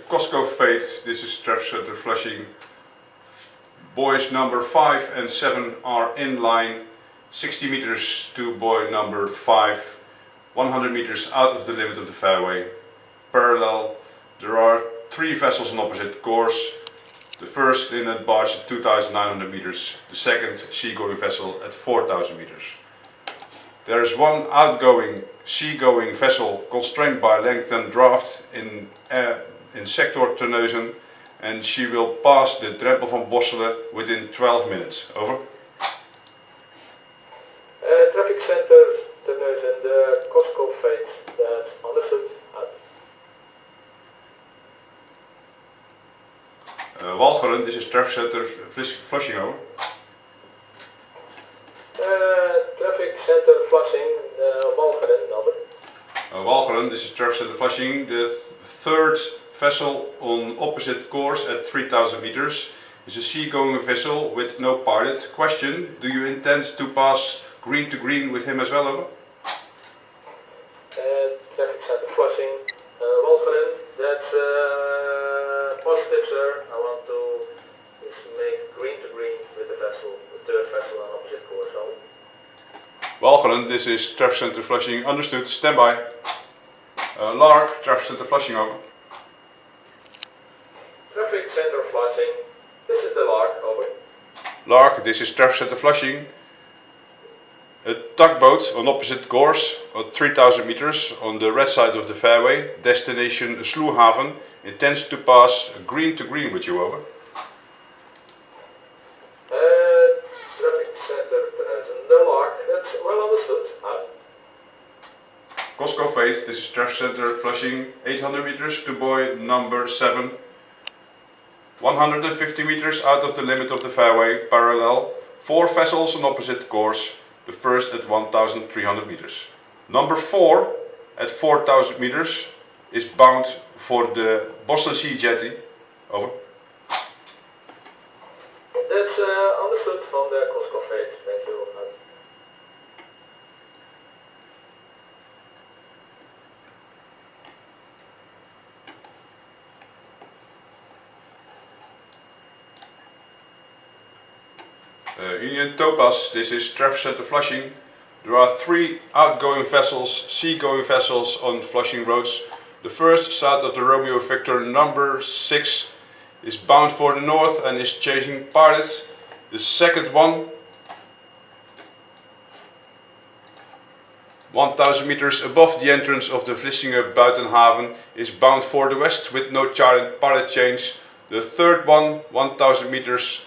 Costco Faith, this is traffic center Flushing. Boys number 5 and 7 are in line, 60 meters to boy number 5, 100 meters out of the limit of the fairway, parallel. There are 3 vessels on opposite course. The first inlet barge at 2,900 meters, the second seagoing vessel at 4,000 meters. There is one outgoing seagoing vessel constrained by length and draft in sector Terneuzen, and she will pass the Drempel van Bosselen within 12 minutes. Over. Traffic center Terneuzen, the Costco Faith, that's understood. Walcheren, this is traffic center Flushing, over. Traffic center Flushing, Walcheren, over. Walcheren, this is traffic center Flushing. The third vessel on opposite course at 3,000 meters is a seagoing vessel with no pilot. Question: do you intend to pass green to green with him as well, over? Traffic center Flushing, Walcheren, that's positive, sir. I want to make green to green with the vessel, the third vessel on opposite course, over. Walcheren, this is traffic center Flushing, understood, stand by. Lark, traffic center Flushing, over. Traffic center Flushing, this is the Lark, over. Lark, this is traffic center Flushing. A tugboat on opposite course at 3,000 meters on the red side of the fairway, destination Sloehaven, intends to pass green to green with you, over. Traffic center Terneuzen, the Lark, that's well understood. Costco Faith, this is traffic center Flushing, 800 meters to buoy number 7, 150 meters out of the limit of the fairway, parallel, 4 vessels on opposite course, the first at 1,300 meters. Number 4 at 4,000 meters is bound for the Boston Sea jetty, over. That's understood from the Costco Faith, thank you. Union Topaz, this is traffic center Flushing. There are 3 outgoing vessels, seagoing vessels on Flushing roads. The first, south of the Romeo Victor number 6, is bound for the north and is chasing pilots. The second one, 1,000 meters above the entrance of the Vlissingen Buitenhaven, is bound for the west with no pilot change. The third one, 1,000 meters,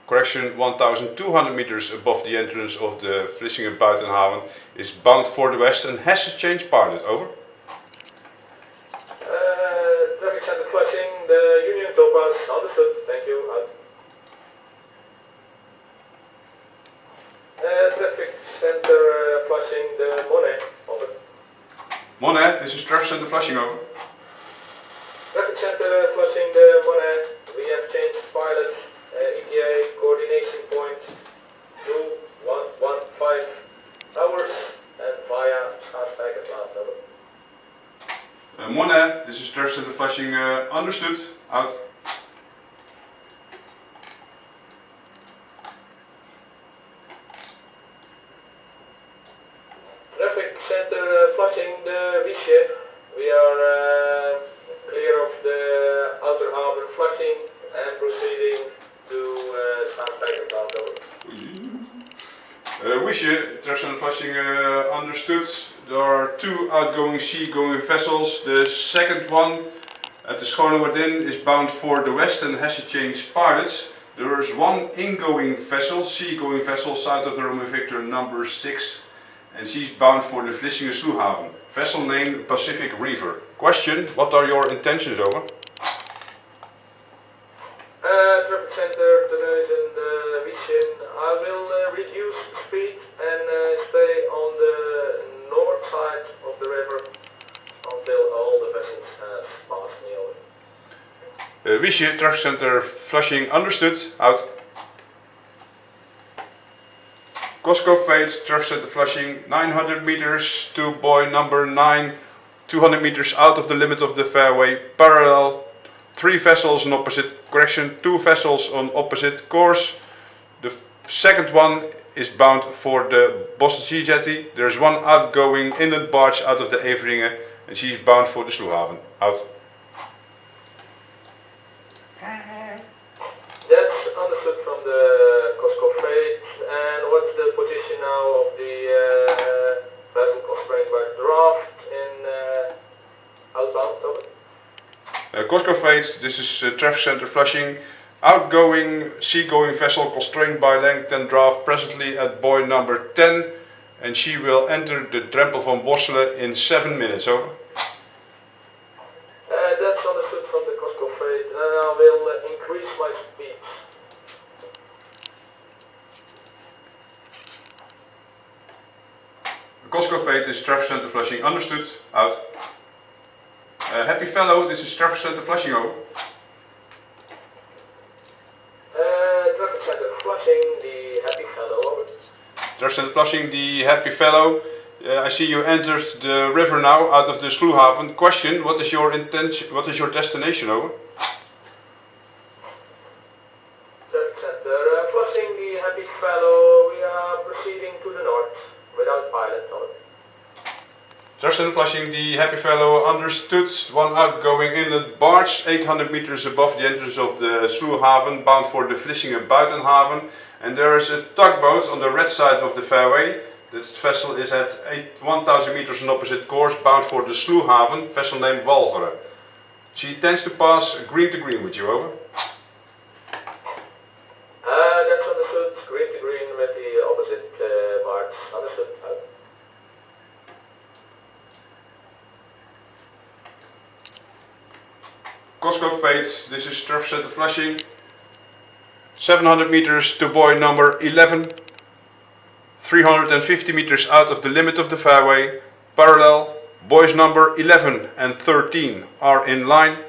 1,200 meters above the entrance of the Vlissingen Buitenhaven, is bound for the west and has a change pilot, over. Traffic center Flushing, the Union Topaz, understood, thank you. Traffic center Flushing, the Monet, over. Monet, this is traffic center Flushing, over. Traffic center Flushing, the Monet, we have changed pilot, ETA coordination point 2115 hours and via Schaafswijkerplaat, over. Monet, this is traffic center Flushing, understood, out. Traffic center Flushing, the Wiesje, we are clear of the outer harbor Flushing and proceeding to Schaafswijkerplaat, over. Wiesje, traffic center Flushing, understood. There are 2 outgoing seagoing vessels. The second one at the Schoonewardin is bound for the west and has to change pilots. There is 1 ingoing vessel, seagoing vessel, south of the Romeo Victor number 6, and she's bound for the Vlissingen Sloehaven. Vessel name Pacific River. Question: what are your intentions, over? Traffic center Terneuzen, the Wiesje, I will reduce speed and stay on the north side of the river until all the vessels have passed me over. Wiesje, traffic center Flushing, understood, out. Costco Faith, traffic center Flushing, 900 meters to buoy number 9, 200 meters out of the limit of the fairway, parallel, 3 vessels on two vessels on opposite course. The second one is bound for the Boston Sea Jetty. There is one outgoing inland barge out of the Vlissingen and she's bound for the Sluhaven. Out. That's understood from the Cosco Freight. And what's the position now of the vessel constrained by draft in outbound? Over? Cosco Freight, this is Traffic Centre Flushing. Outgoing seagoing vessel constrained by length and draft presently at buoy number 10 and she will enter the Drempel van Bosselen in 7 minutes. Over. That's understood from the Cosco Freight and I will increase my speed. Cosco Freight is Traffic Centre Flushing. Understood. Out. Happy Fellow, this is Traffic Centre Flushing. Over. Traffic Centre Flushing, the Happy Fellow. Over. Traffic Centre Flushing, the Happy Fellow. I see you entered the river now out of the Sluhaven. Question, what is your intention, what is your destination? Over. Traffic Centre Flushing, the Happy Fellow. We are proceeding to the north without pilot. Over. Traffic Centre Flushing, the Happy Fellow. Understood. One outgoing inland barge 800 meters above the entrance of the Sluhaven, bound for the Vlissingen Buitenhaven. And there is a tugboat on the red side of the fairway. This vessel is at 1000 meters on opposite course, bound for the Sluhaven, vessel named Walcheren. She intends to pass green to green with you. Over. That's understood. Green to green with the opposite barge. Understood. Cosco Freight, this is Traffic Centre Flushing. 700 meters to buoy number 11. 350 meters out of the limit of the fairway. Parallel. Buoys number 11 and 13 are in line.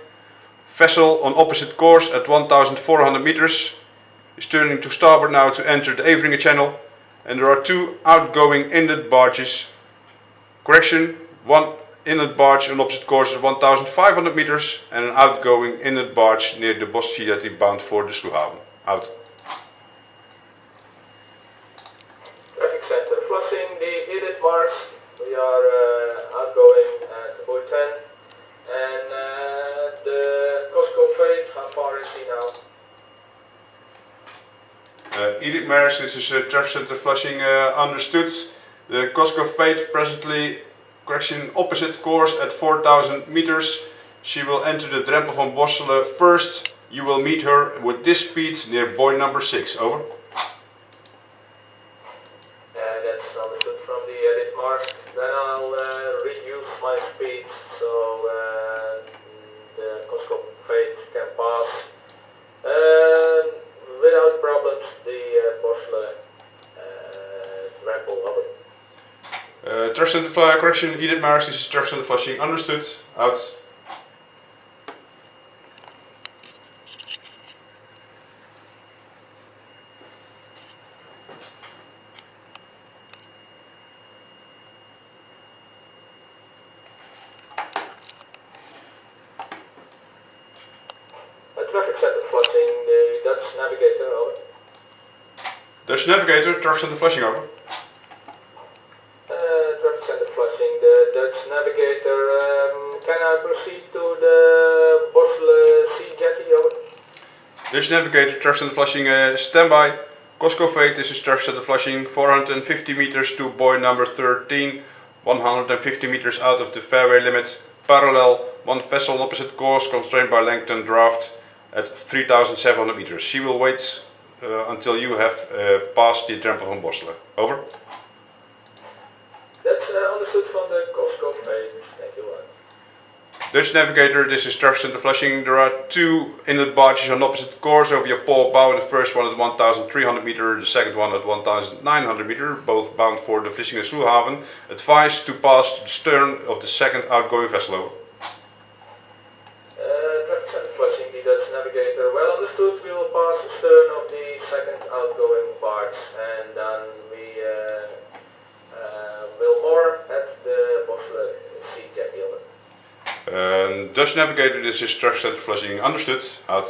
Vessel on opposite course at 1400 meters. Is turning to starboard now to enter the Vlissingen Channel. And there are 2 outgoing inland barges. Correction, 1 inlet barge on opposite course at 1500 meters and an outgoing inlet barge near the Boston Sea Jetty bound for the Sluhaven. Out. Traffic Centre Flushing, the inlet barge. We are outgoing at buoy 10 and the Cosco Freight, how far is he now? Edith Maris, this is Traffic Centre Flushing. Understood. The Cosco Freight presently, correction, opposite course at 4000 meters. She will enter the Drempel van Bosselen first. You will meet her with this speed near buoy number 6. Over. That's understood from the edit mark. Then I'll reduce my speed so the Cosco Freight can pass without problems the Bosselen Drempel. Over. Traffic Centre Flushing, correction, Edith Maris, this is Traffic Centre Flushing. Understood. Out. Traffic Centre Flushing, the Dutch Navigator. Over. Dutch Navigator, Traffic Centre Flushing. Over. Traffic Centre Flushing, the Dutch Navigator. Can I proceed to the Bosselen Sea Jetty? Over. Dutch Navigator, Traffic Centre Flushing, standby. Cosco Freight, this is Traffic Centre Flushing, 450 meters to buoy number 13, 150 meters out of the fairway limit. Parallel, 1 vessel on opposite course, constrained by length and draft at 3700 meters. She will wait until you have passed the Drempel van Bosselen. Over. That's understood from the Cosco Freight. Thank you. Dutch Navigator, this is Traffic Centre Flushing. There are 2 inlet barges on opposite course over your port bow. The first one at 1300 meter, the second one at 1900 meter, both bound for the Vlissingen Sluhaven. Advise to pass to the stern of the second outgoing vessel. Over. Traffic Centre Flushing, the Dutch Navigator. Well understood, we will pass the stern of the second outgoing barge and then we will moor at the Bosselen Sea Jetty. Dutch Dutch navigator, this is traffic center Vlissingen. Understood. Out.